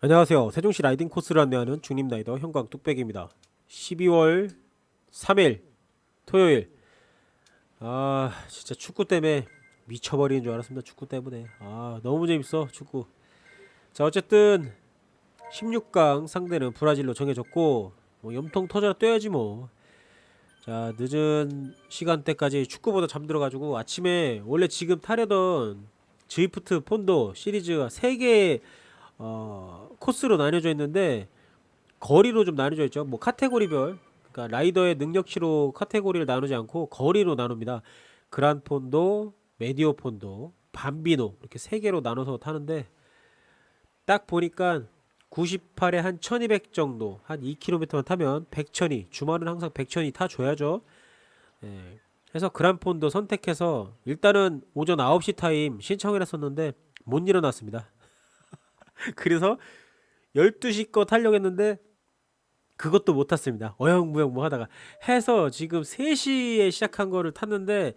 안녕하세요. 세종시 라이딩 코스를 안내하는 중림 라이더 형광 뚝배기입니다. 12월 3일 토요일. 진짜 축구 때문에 미쳐버리는 줄 알았습니다. 축구 때문에. 너무 재밌어 축구. 자, 어쨌든 16강 상대는 브라질로 정해졌고, 뭐 염통 터져라 뛰어야지 뭐. 자, 늦은 시간대까지 축구보다 잠들어가지고 아침에 원래 지금 타려던 드리프트 폰도 시리즈가 3개 코스로 나뉘어져 있는데 거리로 좀 나눠져 있죠. 뭐 카테고리별, 그러니까 라이더의 능력치로 카테고리를 나누지 않고 거리로 나눕니다. 그란폰도, 메디오폰도, 밤비노 이렇게 세 개로 나눠서 타는데 딱 보니까 98에 한 1200 정도, 한 2km만 타면 100천이, 주말은 항상 100천이 타줘야죠. 예. 그래서 그란폰도 선택해서 일단은 오전 9시 타임 신청을 했었는데 못 일어났습니다. 그래서 12시 거 타려고 했는데 그것도 못 탔습니다. 어영부영 뭐 하다가 해서 지금 3시에 시작한 거를 탔는데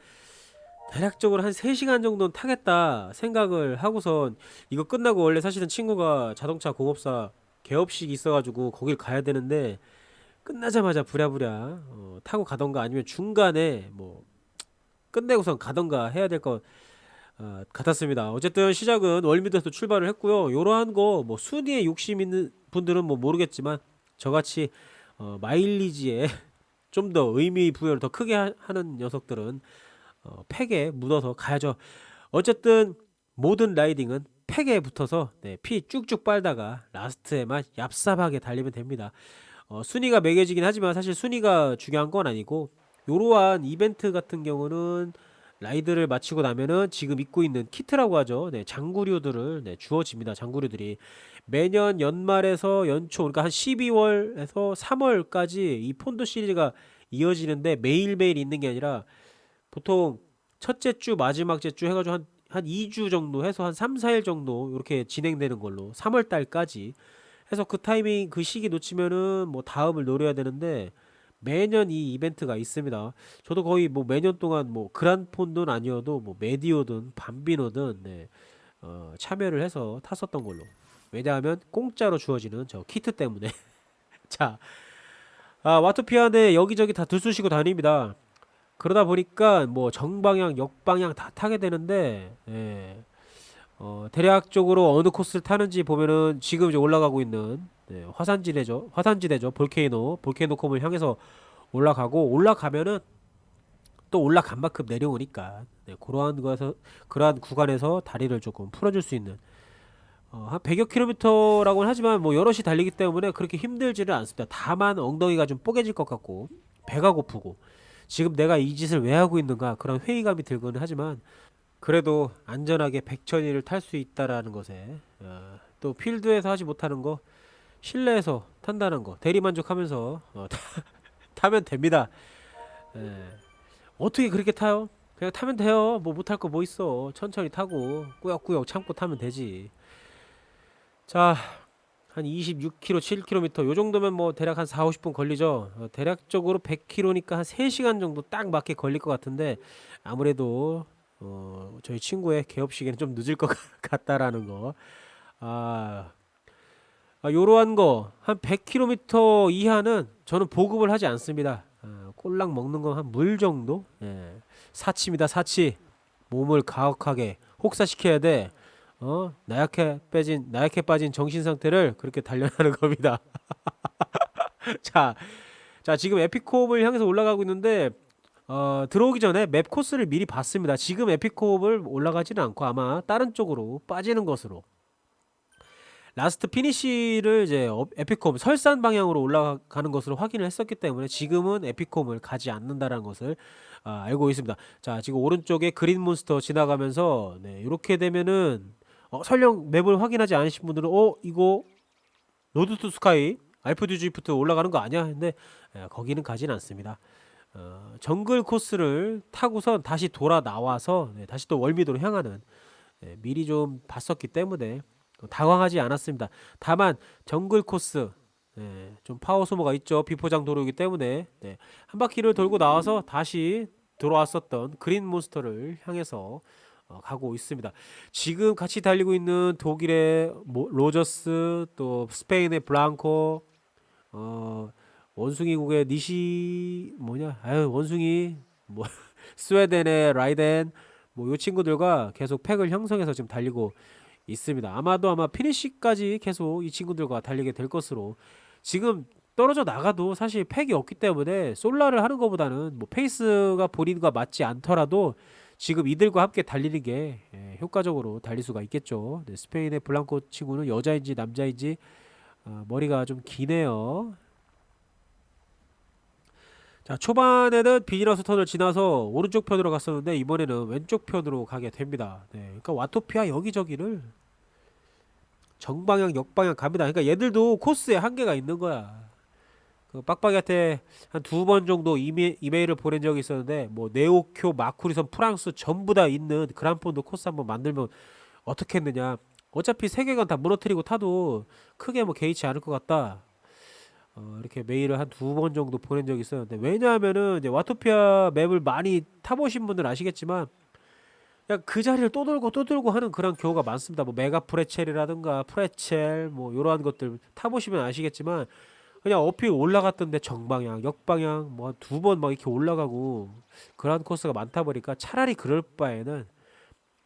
대략적으로 한 3시간 정도는 타겠다 생각을 하고선 이거 끝나고 원래 사실은 친구가 자동차 공업사 개업식이 있어가지고 거길 가야 되는데 끝나자마자 부랴부랴 타고 가던가 아니면 중간에 뭐 끝내고선 가던가 해야 될 것 같았습니다. 어쨌든 시작은 월미도에서 출발을 했고요. 요러한 거 뭐 순위에 욕심 있는 분들은 뭐 모르겠지만 저같이 마일리지에 좀 더 의미 부여를 더 크게 하는 녀석들은 팩에 묻어서 가야죠. 어쨌든 모든 라이딩은 팩에 붙어서 피 쭉쭉 빨다가 라스트에만 얍삽하게 달리면 됩니다. 순위가 매겨지긴 하지만 사실 순위가 중요한 건 아니고 요러한 이벤트 같은 경우는 라이드를 마치고 나면은 지금 입고 있는 키트라고 하죠. 장구류들을 주어집니다. 장구류들이 매년 연말에서 연초, 그러니까 한 12월에서 3월까지 이 폰도 시리즈가 이어지는데 매일매일 있는 게 아니라 보통 첫째 주 마지막 주 해가지고 한 2주 정도 해서 한 3, 4일 정도 이렇게 진행되는 걸로 3월 달까지 해서 그 타이밍 그 시기 놓치면은 뭐 다음을 노려야 되는데 매년 이 이벤트가 있습니다. 저도 거의 뭐 매년 동안 뭐 그란폰든 아니어도 뭐 메디오든 밤비노든 참여를 해서 탔었던 걸로. 왜냐하면 공짜로 주어지는 저 키트 때문에. 자, 와토피아네 여기저기 다 들쑤시고 다닙니다. 그러다 보니까 뭐 정방향, 역방향 다 타게 되는데, 대략적으로 어느 코스를 타는지 보면은 지금 이제 올라가고 있는 화산지대죠. 화산지대죠. 볼케이노 콤을 향해서 올라가고 올라가면은 또 올라간 만큼 내려오니까 그러한 거에서 그러한 구간에서 다리를 조금 풀어줄 수 있는 한 100여 킬로미터라고는 하지만 뭐 여럿이 달리기 때문에 그렇게 힘들지는 않습니다. 다만 엉덩이가 좀 뽀개질 것 같고 배가 고프고 지금 내가 이 짓을 왜 하고 있는가 그런 회의감이 들고는 하지만 그래도 안전하게 백천이를 탈 수 있다라는 것에 또 필드에서 하지 못하는 거 실내에서 탄다는 거 대리만족하면서 타면 됩니다. 예. 어떻게 그렇게 타요? 그냥 타면 돼요. 뭐 못할 거 뭐 있어. 천천히 타고 꾸역꾸역 참고 타면 되지. 자, 한 26km, 7km 요 정도면 뭐 대략 한 4, 50분 걸리죠. 대략적으로 100km니까 한 3시간 정도 딱 맞게 걸릴 것 같은데 아무래도 저희 친구의 개업식에는 좀 늦을 것 같다라는 거. 아, 요러한 거 한 100km 이하는 저는 보급을 하지 않습니다. 꼴랑 먹는 건 한 물 정도? 예. 사치입니다, 사치. 몸을 가혹하게 혹사시켜야 돼. 나약해 빠진 정신 상태를 그렇게 단련하는 겁니다. 자, 지금 에피코업을 향해서 올라가고 있는데, 들어오기 전에 맵 코스를 미리 봤습니다. 지금 에피코업을 올라가지는 않고 아마 다른 쪽으로 빠지는 것으로. 라스트 피니쉬를 이제 에피콤 설산 방향으로 올라가는 것으로 확인을 했었기 때문에 지금은 에피콤을 가지 않는다라는 것을 알고 있습니다. 자, 지금 오른쪽에 그린 몬스터 지나가면서 이렇게 되면은 설령 맵을 확인하지 않으신 분들은 이거 로드 투 스카이 알프 듀지프트 올라가는 거 아니야? 근데 거기는 가진 않습니다. 정글 코스를 타고선 다시 돌아 나와서 다시 또 월미도로 향하는 미리 좀 봤었기 때문에 당황하지 않았습니다. 다만 정글 코스 좀 파워 소모가 있죠. 비포장 도로이기 때문에 한 바퀴를 돌고 나와서 다시 들어왔었던 그린 몬스터를 향해서 가고 있습니다. 지금 같이 달리고 있는 독일의 로저스, 또 스페인의 블랑코, 어, 원숭이국의 니시 뭐냐? 아유, 원숭이 뭐 스웨덴의 라이덴 뭐 요 친구들과 계속 팩을 형성해서 지금 달리고 있습니다. 아마 피니시까지 계속 이 친구들과 달리게 될 것으로 지금 떨어져 나가도 사실 팩이 없기 때문에 솔라를 하는 것보다는 뭐 페이스가 본인과 맞지 않더라도 지금 이들과 함께 달리는 게 효과적으로 달릴 수가 있겠죠. 네, 스페인의 블랑코 친구는 여자인지 남자인지 머리가 좀 기네요. 자, 초반에는 비니러스 턴을 지나서 오른쪽 편으로 갔었는데 이번에는 왼쪽 편으로 가게 됩니다. 네, 그러니까 와토피아 여기저기를 정방향 역방향 갑니다. 그러니까 얘들도 코스에 한계가 있는 거야. 그 빡빡이한테 한 두 번 정도 이메일을 보낸 적이 있었는데 뭐 네오쿄, 마쿠리선, 프랑스 전부 다 있는 그란폰도 코스 한번 만들면 어떻게 했느냐. 어차피 세 개간 다 무너뜨리고 타도 크게 뭐 개의치 않을 것 같다. 이렇게 메일을 한 두 번 정도 보낸 적이 있었는데 왜냐하면은 이제 와토피아 맵을 많이 타보신 분들은 아시겠지만 그냥 그 자리를 또 돌고 하는 그런 경우가 많습니다. 뭐 메가 프레첼이라든가 프레첼 뭐 이러한 것들 타보시면 아시겠지만 그냥 어필 올라갔던데 정방향, 역방향 뭐 두 번 막 이렇게 올라가고 그런 코스가 많다 보니까 차라리 그럴 바에는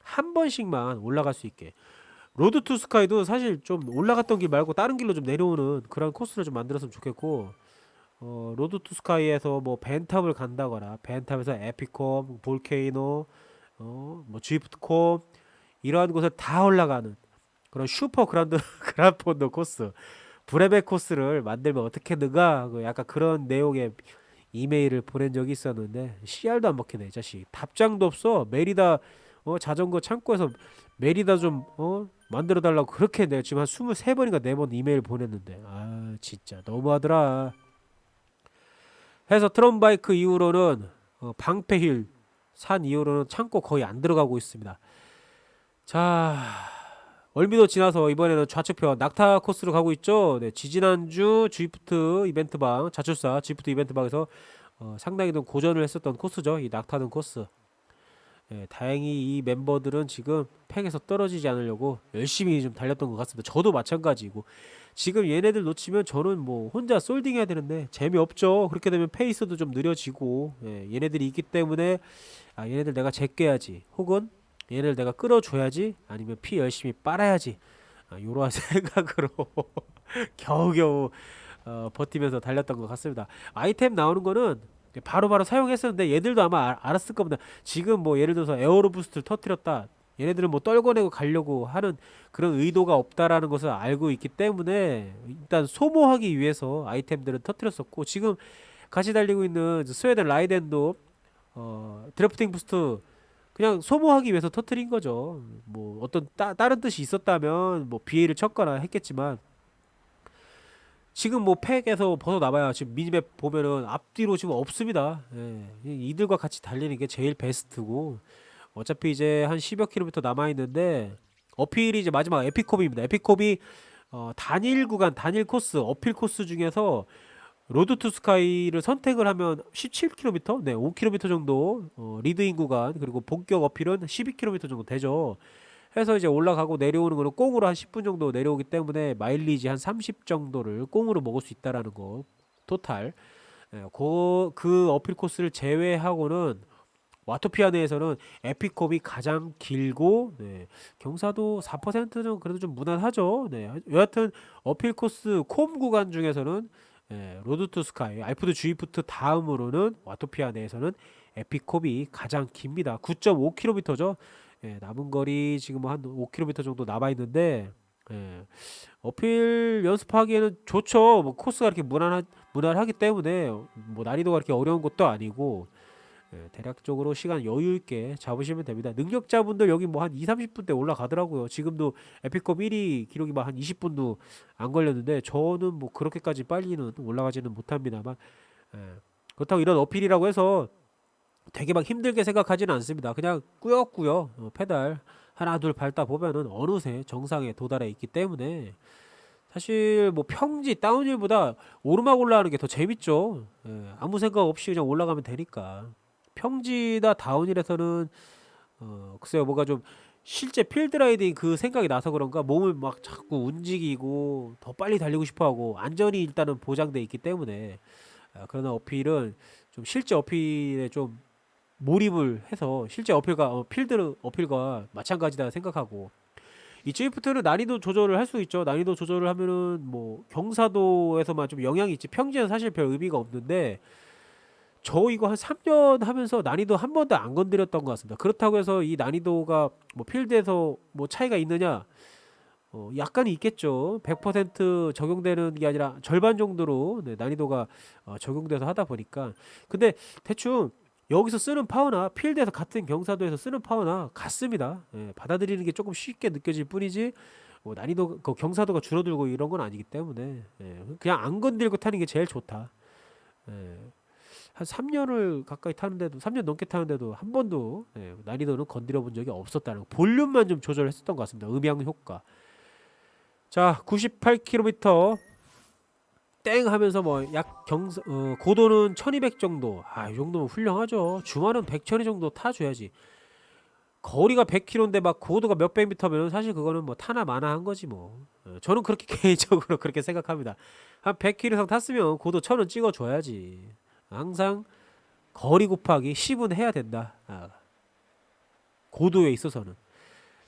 한 번씩만 올라갈 수 있게 로드 투 스카이도 사실 좀 올라갔던 길 말고 다른 길로 좀 내려오는 그런 코스를 좀 만들었으면 좋겠고 로드 투 스카이에서 뭐 벤탑을 간다거나 벤탑에서 에피콤, 볼케이노 뭐 지프트콤 이러한 곳을 다 올라가는 그런 슈퍼 그란드 그란폰도 코스 브레베 코스를 만들면 어떻겠는가 약간 그런 내용의 이메일을 보낸 적이 있었는데 CR도 안 먹히네 이 자식. 답장도 없어. 메리다 자전거 창고에서 메리다 좀 만들어 달라고 그렇게 내가 지금 한 23번인가 4번 이메일 보냈는데 아 진짜 너무하더라. 해서 트럼바이크 이후로는 방패힐 산 이후로는 창고 거의 안 들어가고 있습니다. 자, 월미도 지나서 이번에는 좌측편 낙타 코스로 가고 있죠. 네, 지지난주 주이프트 이벤트방 자출사 주이프트 이벤트방에서 상당히 좀 고전을 했었던 코스죠. 이 낙타는 코스. 예, 다행히 이 멤버들은 지금 팩에서 떨어지지 않으려고 열심히 좀 달렸던 것 같습니다. 저도 마찬가지고 지금 얘네들 놓치면 저는 뭐 혼자 솔딩 해야 되는데 재미없죠. 그렇게 되면 페이스도 좀 느려지고 얘네들이 있기 때문에 얘네들 내가 제껴야지 혹은 얘네들 내가 끌어줘야지 아니면 피 열심히 빨아야지 요러한 생각으로 겨우겨우 버티면서 달렸던 것 같습니다. 아이템 나오는 거는 바로바로 사용했었는데 얘들도 아마 알았을 겁니다. 지금 뭐 예를 들어서 에어로 부스트를 터뜨렸다. 얘네들은 뭐 떨궈내고 가려고 하는 그런 의도가 없다라는 것을 알고 있기 때문에 일단 소모하기 위해서 아이템들은 터뜨렸었고 지금 같이 달리고 있는 스웨덴 라이덴도 드래프팅 부스트 그냥 소모하기 위해서 터뜨린 거죠. 뭐 어떤 다른 뜻이 있었다면 뭐 비회를 쳤거나 했겠지만 지금 뭐 팩에서 벗어나봐야 지금 미니맵 보면은 앞뒤로 지금 없습니다. 예. 이들과 같이 달리는 게 제일 베스트고 어차피 이제 한 10여 킬로미터 남아있는데 어필이 이제 마지막 에피콥입니다. 에피콥이 단일 구간 단일 코스 어필 코스 중에서 로드 투 스카이를 선택을 하면 17km, 네, 5km 정도 리드인 구간 그리고 본격 어필은 12km 정도 되죠. 해서 이제 올라가고 내려오는 거는 꽁으로 한 10분 정도 내려오기 때문에 마일리지 한 30 정도를 꽁으로 먹을 수 있다라는 거 토탈. 그 어필 코스를 제외하고는 와토피아 내에서는 에피콥이 가장 길고 경사도 4%는 그래도 좀 무난하죠. 여하튼 어필 코스 콤 구간 중에서는 로드 투 스카이 알프드 주이프트 다음으로는 와토피아 내에서는 에피콥이 가장 깁니다. 9.5km죠. 남은 거리 지금 한 5km 정도 남아 있는데 어필 연습하기에는 좋죠. 뭐 코스가 이렇게 무난하기 때문에 뭐 난이도가 그렇게 어려운 것도 아니고 대략적으로 시간 여유 있게 잡으시면 됩니다. 능력자분들 여기 뭐 한 2, 30분대 올라가더라고요. 지금도 에픽컵 1위 기록이 막 한 20분도 안 걸렸는데 저는 뭐 그렇게까지 빨리는 올라가지는 못합니다만 그렇다고 이런 어필이라고 해서 되게 막 힘들게 생각하지는 않습니다. 그냥 꾸역꾸역 페달 하나 둘 밟다 보면은 어느새 정상에 도달해 있기 때문에 사실 뭐 평지 다운힐보다 오르막 올라가는 게 더 재밌죠. 아무 생각 없이 그냥 올라가면 되니까. 평지나 다운힐에서는 글쎄요, 뭔가 좀 실제 필드 라이딩 그 생각이 나서 그런가 몸을 막 자꾸 움직이고 더 빨리 달리고 싶어하고 안전이 일단은 보장돼 있기 때문에 그러나 어필은 좀 실제 어필에 좀 몰입을 해서 실제 어필과 필드 어필과 마찬가지다 생각하고 이 드리프트는 난이도 조절을 할 수 있죠. 난이도 조절을 하면은 뭐 경사도에서만 좀 영향이 있지 평지는 사실 별 의미가 없는데 저 이거 한 3년 하면서 난이도 한 번도 안 건드렸던 것 같습니다. 그렇다고 해서 이 난이도가 뭐 필드에서 뭐 차이가 있느냐? 약간이 있겠죠. 100% 적용되는 게 아니라 절반 정도로 네, 난이도가 적용돼서 하다 보니까. 근데 대충 여기서 쓰는 파워나 필드에서 같은 경사도에서 쓰는 파워나 같습니다. 예, 받아들이는 게 조금 쉽게 느껴질 뿐이지 뭐 난이도 그 경사도가 줄어들고 이런 건 아니기 때문에 그냥 안 건들고 타는 게 제일 좋다. 예, 한 3년을 가까이 타는데도 3년 넘게 타는데도 한 번도 난이도는 건드려 본 적이 없었다는 거. 볼륨만 좀 조절했었던 것 같습니다. 음향 효과. 자, 98km 땡 하면서 뭐 약 고도는 1200 정도. 이 정도면 훌륭하죠. 주말은 100, 1000 정도 타줘야지. 거리가 100km인데 막 고도가 몇백 미터면 사실 그거는 뭐 타나 마나 한 거지 뭐. 저는 그렇게 개인적으로 그렇게 생각합니다. 한 100km 이상 탔으면 고도 1000은 찍어줘야지. 항상 거리 곱하기 10은 해야 된다. 고도에 있어서는.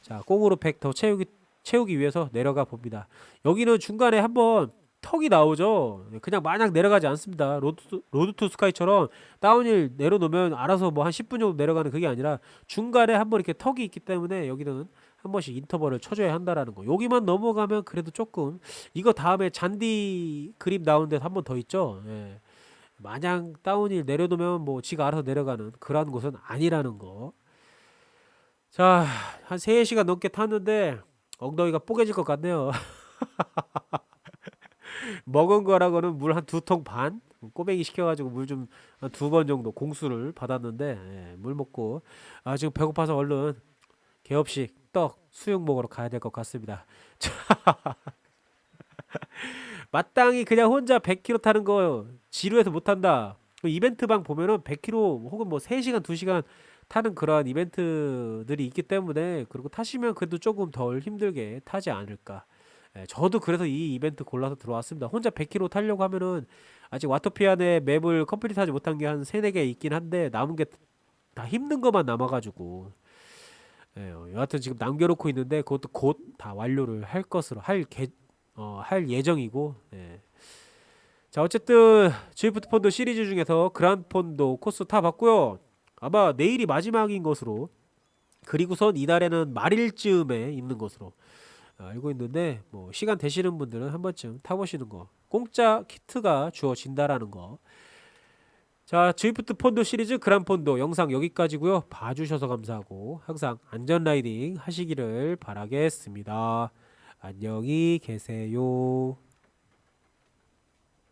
자, 꽁으로 100 더 채우기 위해서 내려가 봅니다. 여기는 중간에 한번 턱이 나오죠. 그냥 마냥 내려가지 않습니다. 로드 투 스카이처럼 다운힐 내려놓으면 알아서 뭐 한 10분 정도 내려가는 그게 아니라 중간에 한번 이렇게 턱이 있기 때문에 여기는 한 번씩 인터벌을 쳐줘야 한다라는 거. 여기만 넘어가면 그래도 조금 이거 다음에 잔디 그립 나오는 데서 한 번 더 있죠. 예. 마냥 다운힐 내려놓으면 뭐 지가 알아서 내려가는 그런 곳은 아니라는 거. 자, 한 3시간 넘게 탔는데 엉덩이가 뽀개질 것 같네요. 먹은 거라고는 물 한 2통 반 꼬맹이 시켜가지고 물 좀 한 2번 정도 공수를 받았는데 물 먹고 지금 배고파서 얼른 개업식 떡 수육 먹으러 가야 될 것 같습니다. 마땅히 그냥 혼자 100km 타는 거 지루해서 못 탄다. 그 이벤트방 보면은 100km 혹은 뭐 3시간, 2시간 타는 그러한 이벤트들이 있기 때문에 그리고 타시면 그래도 조금 덜 힘들게 타지 않을까. 저도 그래서 이 이벤트 골라서 들어왔습니다. 혼자 100km 타려고 하면은 아직 와토피안의 맵을 컴플릿하지 못한 게 한 3, 4개 있긴 한데 남은 게 다 힘든 것만 남아가지고 여하튼 지금 남겨놓고 있는데 그것도 곧 다 완료를 할 것으로 할 예정이고 자, 어쨌든 드리프트 폰도 시리즈 중에서 그란 폰도 코스 타봤고요. 아마 내일이 마지막인 것으로 그리고선 이달에는 말일쯤에 있는 것으로 알고 있는데 뭐 시간 되시는 분들은 한 번쯤 타보시는 거 공짜 키트가 주어진다라는 거. 자, 드리프트 폰도 시리즈 그란 폰도 영상 여기까지고요. 봐주셔서 감사하고 항상 안전 라이딩 하시기를 바라겠습니다. 안녕히 계세요.